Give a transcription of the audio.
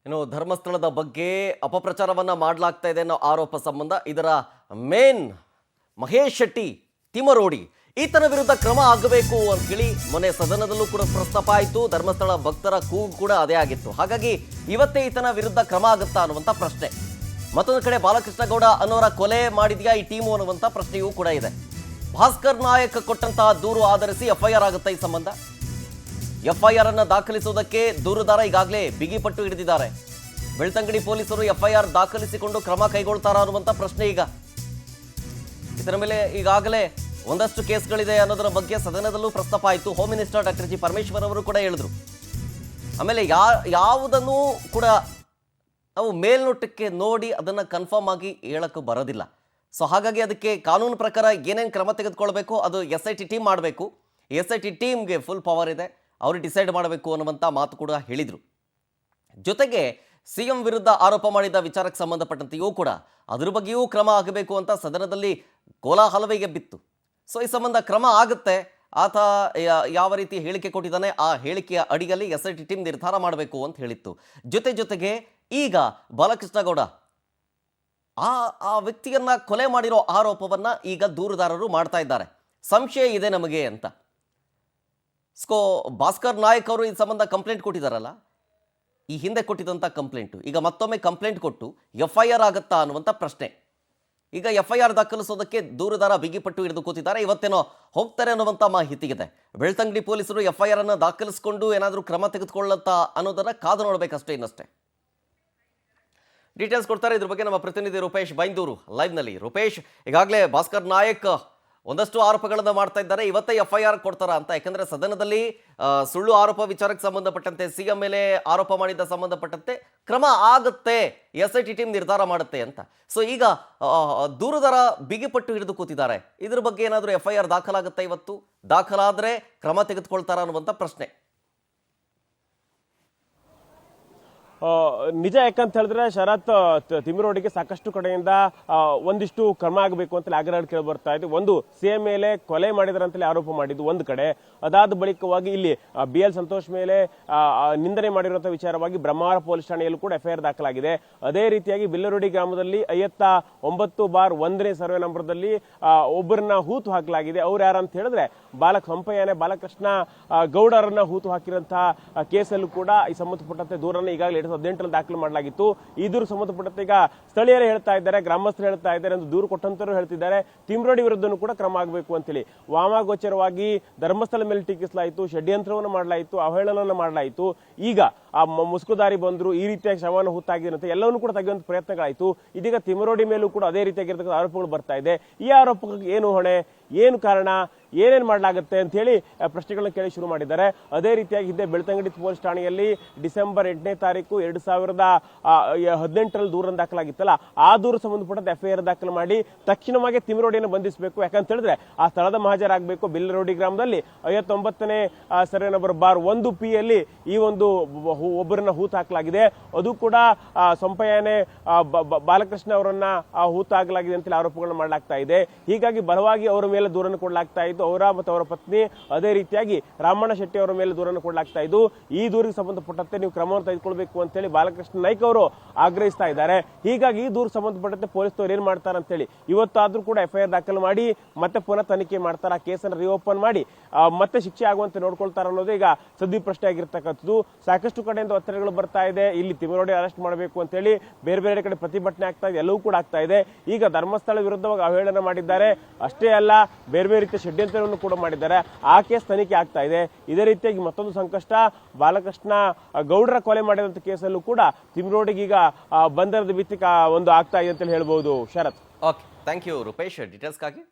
ಇನ್ನು ಧರ್ಮಸ್ಥಳದ ಬಗ್ಗೆ ಅಪಪ್ರಚಾರವನ್ನ ಮಾಡಲಾಗ್ತಾ ಇದೆ ಅನ್ನೋ ಆರೋಪ ಸಂಬಂಧ ಇದರ ಮೇನ್ ಮಹೇಶ್ ಶೆಟ್ಟಿ ತಿಮರೋಡಿ ಈತನ ವಿರುದ್ಧ ಕ್ರಮ ಆಗಬೇಕು ಅಂತ ಹೇಳಿ ಮೊನ್ನೆ ಸದನದಲ್ಲೂ ಕೂಡ ಪ್ರಸ್ತಾಪ ಆಯಿತು. ಧರ್ಮಸ್ಥಳ ಭಕ್ತರ ಕೂಗು ಕೂಡ ಅದೇ ಆಗಿತ್ತು. ಹಾಗಾಗಿ ಇವತ್ತೇ ಈತನ ವಿರುದ್ಧ ಕ್ರಮ ಆಗುತ್ತಾ ಅನ್ನುವಂಥ ಪ್ರಶ್ನೆ. ಮತ್ತೊಂದು ಕಡೆ ಬಾಲಕೃಷ್ಣ ಗೌಡ ಅನ್ನೋರ ಕೊಲೆ ಮಾಡಿದ್ಯಾ ಈ ಟೀಮು ಅನ್ನುವಂಥ ಪ್ರಶ್ನೆಯೂ ಕೂಡ ಇದೆ. ಭಾಸ್ಕರ್ ನಾಯಕ್ ಕೊಟ್ಟಂತಹ ದೂರು ಆಧರಿಸಿ ಎಫ್ಐಆರ್ ಆಗುತ್ತಾ ಈ ಸಂಬಂಧ? ಎಫ್ಐಆರ್ ಅನ್ನು ದಾಖಲಿಸುವುದಕ್ಕೆ ದೂರುದಾರ ಈಗಾಗಲೇ ಬಿಗಿಪಟ್ಟು ಹಿಡಿದಿದ್ದಾರೆ. ಬೆಳ್ತಂಗಡಿ ಪೊಲೀಸರು ಎಫ್ಐಆರ್ ದಾಖಲಿಸಿಕೊಂಡು ಕ್ರಮ ಕೈಗೊಳ್ತಾರಾ ಅನ್ನುವಂಥ ಪ್ರಶ್ನೆ ಈಗ. ಇದರ ಮೇಲೆ ಈಗಾಗಲೇ ಒಂದಷ್ಟು ಕೇಸ್ಗಳಿದೆ ಅನ್ನೋದರ ಬಗ್ಗೆ ಸದನದಲ್ಲೂ ಪ್ರಸ್ತಾಪ ಆಯಿತು. Home minister doctor G Parameshwar ಅವರು ಕೂಡ ಹೇಳಿದ್ರು. ಆಮೇಲೆ ಯಾವುದನ್ನು ಕೂಡ ನಾವು ಮೇಲ್ನೋಟಕ್ಕೆ ನೋಡಿ ಅದನ್ನು ಕನ್ಫರ್ಮ್ ಆಗಿ ಹೇಳಕ್ಕೆ ಬರೋದಿಲ್ಲ. ಸೊ ಹಾಗಾಗಿ ಅದಕ್ಕೆ ಕಾನೂನು ಪ್ರಕಾರ ಏನೇನು ಕ್ರಮ ತೆಗೆದುಕೊಳ್ಬೇಕು ಅದು SIT ಟೀಮ್ ಮಾಡಬೇಕು. SIT ಟೀಮ್ಗೆ ಫುಲ್ ಪವರ್ ಇದೆ, ಅವರು ಡಿಸೈಡ್ ಮಾಡಬೇಕು ಅನ್ನುವಂಥ ಮಾತು ಕೂಡ ಹೇಳಿದರು. ಜೊತೆಗೆ CM ವಿರುದ್ಧ ಆರೋಪ ಮಾಡಿದ ವಿಚಾರಕ್ಕೆ ಸಂಬಂಧಪಟ್ಟಂತೆಯೂ ಕೂಡ ಅದ್ರ ಬಗ್ಗೆಯೂ ಕ್ರಮ ಆಗಬೇಕು ಅಂತ ಸದನದಲ್ಲಿ ಕೋಲಾಹಲವೇ ಬಿತ್ತು. ಸೊ ಈ ಸಂಬಂಧ ಕ್ರಮ ಆಗುತ್ತೆ. ಆತ ಯಾವ ರೀತಿ ಹೇಳಿಕೆ ಕೊಟ್ಟಿದ್ದಾನೆ ಆ ಹೇಳಿಕೆಯ ಅಡಿಯಲ್ಲಿ SIT ಟೀಮ್ ನಿರ್ಧಾರ ಮಾಡಬೇಕು ಅಂತ ಹೇಳಿತ್ತು. ಜೊತೆಗೆ ಈಗ ಬಾಲಕೃಷ್ಣ ಗೌಡ ಆ ವ್ಯಕ್ತಿಯನ್ನ ಕೊಲೆ ಮಾಡಿರೋ ಆರೋಪವನ್ನ ಈಗ ದೂರುದಾರರು ಮಾಡ್ತಾ ಇದ್ದಾರೆ. ಸಂಶಯ ಇದೆ ನಮಗೆ ಅಂತ. ಭಾಸ್ಕರ್ ನಾಯಕ್ ಅವರು ಈ ಸಂಬಂಧ ಕಂಪ್ಲೇಂಟ್ ಕೊಟ್ಟಿದ್ದಾರಲ್ಲ, ಈ ಹಿಂದೆ ಕೊಟ್ಟಿದ್ದಂಥ ಕಂಪ್ಲೇಂಟು ಈಗ ಮತ್ತೊಮ್ಮೆ ಕಂಪ್ಲೇಂಟ್ ಕೊಟ್ಟು FIR ಆಗುತ್ತಾ ಅನ್ನುವಂಥ ಪ್ರಶ್ನೆ. ಈಗ FIR ದಾಖಲಿಸೋದಕ್ಕೆ ದೂರುದಾರ ಬಿಗಿಪಟ್ಟು ಹಿಡಿದು ಕೂತಿದ್ದಾರೆ. ಇವತ್ತೇನೋ ಹೋಗ್ತಾರೆ ಅನ್ನುವಂಥ ಮಾಹಿತಿ ಇದೆ. ಬೆಳ್ತಂಗಡಿ ಪೊಲೀಸರು FIR ಅನ್ನು ದಾಖಲಿಸಿಕೊಂಡು ಏನಾದರೂ ಕ್ರಮ ತೆಗೆದುಕೊಳ್ಳುತ್ತಾ ಅನ್ನೋದನ್ನ ಕಾದು ನೋಡಬೇಕಷ್ಟೇ ಇನ್ನಷ್ಟೇ. ಡೀಟೇಲ್ಸ್ ಕೊಡ್ತಾರೆ ಇದ್ರ ಬಗ್ಗೆ ನಮ್ಮ ಪ್ರತಿನಿಧಿ ರೂಪೇಶ್ ಬೈಂದೂರು ಲೈವ್ನಲ್ಲಿ. ರೂಪೇಶ್, ಈಗಾಗಲೇ ಭಾಸ್ಕರ್ ನಾಯಕ್ ಒಂದಷ್ಟು ಆರೋಪಗಳನ್ನು ಮಾಡ್ತಾ ಇದ್ದಾರೆ. ಇವತ್ತೇ FIR ಕೊಡ್ತಾರ ಅಂತ? ಯಾಕಂದ್ರೆ ಸದನದಲ್ಲಿ ಸುಳ್ಳು ಆರೋಪ ವಿಚಾರಕ್ಕೆ ಸಂಬಂಧಪಟ್ಟಂತೆ CM ಮೇಲೆ ಆರೋಪ ಮಾಡಿದ್ದ ಸಂಬಂಧಪಟ್ಟಂತೆ ಕ್ರಮ ಆಗುತ್ತೆ, SIT ಟೀಮ್ ನಿರ್ಧಾರ ಮಾಡುತ್ತೆ ಅಂತ. ಸೊ ಈಗ ದೂರುದಾರ ಬಿಗಿಪಟ್ಟು ಹಿಡಿದು ಕೂತಿದ್ದಾರೆ. ಇದ್ರ ಬಗ್ಗೆ ಏನಾದರೂ FIR ದಾಖಲಾಗುತ್ತಾ ಇವತ್ತು? ದಾಖಲಾದ್ರೆ ಕ್ರಮ ತೆಗೆದುಕೊಳ್ತಾರ ಅನ್ನುವಂಥ ಪ್ರಶ್ನೆ. ನಿಜ. ಯಾಕಂತ ಹೇಳಿದ್ರೆ ಶರತ್, ತಿಮಿರೋಡಿಗೆ ಸಾಕಷ್ಟು ಕಡೆಯಿಂದ ಒಂದಿಷ್ಟು ಕ್ರಮ ಆಗಬೇಕು ಅಂತ ಆಗ್ರಹ ಕೇಳಿ ಬರ್ತಾ ಇದೆ. ಒಂದು CM ಮೇಲೆ ಕೊಲೆ ಮಾಡಿದ್ರಂತಲೇ ಆರೋಪ ಮಾಡಿದ್ದು ಒಂದು ಕಡೆ. ಅದಾದ ಬಳಿಕವಾಗಿ ಇಲ್ಲಿ BL ಸಂತೋಷ್ ಮೇಲೆ ನಿಂದನೆ ಮಾಡಿರುವಂತಹ ವಿಚಾರವಾಗಿ ಬ್ರಹ್ಮಾವರ ಪೊಲೀಸ್ ಠಾಣೆಯಲ್ಲೂ ಕೂಡ FIR ದಾಖಲಾಗಿದೆ. ಅದೇ ರೀತಿಯಾಗಿ ಬಿಲ್ಲರೋಡಿ ಗ್ರಾಮದಲ್ಲಿ 59/1 ಸರ್ವೆ ನಂಬರ್ದಲ್ಲಿ ಒಬ್ಬರನ್ನ ಹೂತು ಹಾಕಲಾಗಿದೆ. ಅವ್ರು ಯಾರಂತ ಹೇಳಿದ್ರೆ ಬಾಲಕೃಷ್ಣ ಗೌಡರನ್ನ ಹೂತು ಹಾಕಿರುವಂತಹ ಕೇಸಲ್ಲೂ ಕೂಡ ಈ ಸಂಬಂಧಪಟ್ಟಂತೆ ದೂರನ್ನು ಈಗಾಗಲೇ 2018 ದಾಖಲು ಮಾಡಲಾಗಿತ್ತು. ಈ ದೂರು ಸಂಬಂಧಪಟ್ಟಂತೆ ಈಗ ಸ್ಥಳೀಯರು ಹೇಳ್ತಾ ಇದ್ದಾರೆ, ಗ್ರಾಮಸ್ಥರು ಹೇಳ್ತಾ ಇದ್ದಾರೆ, ಎಂದು ದೂರು ಕೊಟ್ಟಂತರು ಹೇಳ್ತಿದ್ದಾರೆ ತಿಮಿರೋಡಿ ವಿರುದ್ಧನೂ ಕೂಡ ಕ್ರಮ ಆಗಬೇಕು ಅಂತೇಳಿ. ವಾಮಾಗೋಚರವಾಗಿ ಧರ್ಮಸ್ಥಳ ಮೇಲೆ ಟೀಕಿಸಲಾಯಿತು, ಷಡ್ಯಂತ್ರವನ್ನು ಮಾಡಲಾಯಿತು, ಅವಹೇಳನವನ್ನು ಮಾಡಲಾಯಿತು. ಈಗ ಆ ಮುಸುಕುದಾರಿ ಬಂದ್ರು, ಈ ರೀತಿಯಾಗಿ ಶವವನ್ನು ಹುತ್ತಾಗಿದಂತೆ ಎಲ್ಲವನ್ನೂ ಕೂಡ ತೆಗೆಯುವಂತ ಪ್ರಯತ್ನಗಳಾಯಿತು. ಇದೀಗ ತಿಮಿರೋಡಿ ಮೇಲೂ ಕೂಡ ಅದೇ ರೀತಿಯಾಗಿರ್ತಕ್ಕಂಥ ಆರೋಪಗಳು ಬರ್ತಾ ಇದೆ. ಈ ಆರೋಪಕ್ಕೆ ಏನು ಹೊಣೆ, ಏನು ಕಾರಣ, ಏನೇನ್ ಮಾಡಲಾಗುತ್ತೆ ಅಂತ ಹೇಳಿ ಪ್ರಶ್ನೆಗಳನ್ನ ಕೇಳಿ ಶುರು ಮಾಡಿದ್ದಾರೆ. ಅದೇ ರೀತಿಯಾಗಿ ಹಿಂದೆ ಬೆಳ್ತಂಗಡಿ ಪೊಲೀಸ್ ಠಾಣೆಯಲ್ಲಿ ಡಿಸೆಂಬರ್ 8ನೇ ತಾರೀಕು 2018 ದೂರನ್ನು ದಾಖಲಾಗಿತ್ತಲ್ಲ, ಆ ದೂರು ಸಂಬಂಧಪಟ್ಟಂತೆ FIR ದಾಖಲು ಮಾಡಿ ತಕ್ಷಣವಾಗಿ ತಿಮಿರೋಡಿಯನ್ನು ಬಂಧಿಸಬೇಕು. ಯಾಕಂತ ಹೇಳಿದ್ರೆ ಆ ಸ್ಥಳದ ಮಹಾಜರಾಗಬೇಕು. ಬಿಲ್ಲರೋಡಿ ಗ್ರಾಮದಲ್ಲಿ 59ನೇ ಸರ್ವೆ ನಂಬರ್ /1P ಯಲ್ಲಿ ಈ ಒಂದು ಒಬ್ಬರನ್ನ ಹೂತು ಹಾಕಲಾಗಿದೆ. ಅದು ಕೂಡ ಸಂಪಯಾನೆ ಬಾಲಕೃಷ್ಣ ಅವರನ್ನ ಹೂತು ಹಾಕಲಾಗಿದೆ ಅಂತೇಳಿ ಆರೋಪಗಳನ್ನ ಮಾಡಲಾಗ್ತಾ ಇದೆ. ಹೀಗಾಗಿ ಬಲವಾಗಿ ಅವರ ಮೇಲೆ ದೂರನ್ನು ಕೊಡಲಾಗ್ತಾ ಇದ್ದು, ಅವರ ಮತ್ತು ಅವರ ಪತ್ನಿ ಅದೇ ರೀತಿಯಾಗಿ ರಾಮಣ್ಣ ಶೆಟ್ಟಿ ಅವರ ಮೇಲೆ ದೂರನ್ನು ಕೊಡಲಾಗ್ತಾ ಇದ್ದು, ಈ ದೂರಿಗೆ ಸಂಬಂಧಪಟ್ಟಂತೆ ನೀವು ಕ್ರಮವನ್ನು ತೆಗೆದುಕೊಳ್ಬೇಕು ಅಂತೇಳಿ ಬಾಲಕೃಷ್ಣ ನಾಯ್ಕ ಅವರು ಆಗ್ರಹಿಸ್ತಾ ಇದ್ದಾರೆ. ಹೀಗಾಗಿ ಈ ದೂರು ಸಂಬಂಧಪಟ್ಟಂತೆ ಪೊಲೀಸರು ಏನ್ ಮಾಡ್ತಾರೆ ಅಂತೇಳಿ ಇವತ್ತಾದ್ರೂ ಕೂಡ FIR ದಾಖಲು ಮಾಡಿ ಮತ್ತೆ ಪುನಃ ತನಿಖೆ ಮಾಡ್ತಾರ, ಕೇಸನ್ನು ರಿಓಪನ್ ಮಾಡಿ ಮತ್ತೆ ಶಿಕ್ಷೆ ಆಗುವಂತೆ ನೋಡ್ಕೊಳ್ತಾರ ಅನ್ನೋದು ಈಗ ಸದ್ಯ ಪ್ರಶ್ನೆ ಆಗಿರ್ತಕ್ಕಂಥದ್ದು. ಸಾಕಷ್ಟು ಕಡೆಯಿಂದ ಒತ್ತಡಗಳು ಬರ್ತಾ ಇದೆ. ಇಲ್ಲಿ ತಿಮಿರೋಡಿ ಅರೆಸ್ಟ್ ಮಾಡಬೇಕು ಅಂತೇಳಿ ಬೇರೆ ಬೇರೆ ಕಡೆ ಪ್ರತಿಭಟನೆ ಆಗ್ತಾ ಇದೆ, ಎಲ್ಲವೂ ಕೂಡ ಆಗ್ತಾ ಇದೆ. ಈಗ ಧರ್ಮಸ್ಥಳ ವಿರುದ್ಧವಾಗಿ ಅವಹೇಳನ ಮಾಡಿದ್ದಾರೆ. ಅಷ್ಟೇ ಅಲ್ಲ, ಬೇರೆ ಬೇರೆ ರೀತಿಯ ಷಡ್ಯಂತ್ರವನ್ನು ಕೂಡ ಮಾಡಿದ್ದಾರೆ. ಆ ಕೇಸ್ ತನಿಖೆ ಆಗ್ತಾ ಇದೆ. ಇದೇ ರೀತಿಯಾಗಿ ಮತ್ತೊಂದು ಸಂಕಷ್ಟ, ಬಾಲಕೃಷ್ಣ ಗೌಡರ ಕೊಲೆ ಮಾಡಿದಂತ ಕೇಸಲ್ಲೂ ಕೂಡ ತಿಮಿರೋಡಿಗೆ ಈಗ ಬಂದರದ ಭೀತಿ ಒಂದು ಆಗ್ತಾ ಇದೆ ಅಂತ ಹೇಳ್ಬಹುದು. Sharath. Okay, thank you Rupesh ಡೀಟೇಲ್ಸ್ಗಾಗಿ.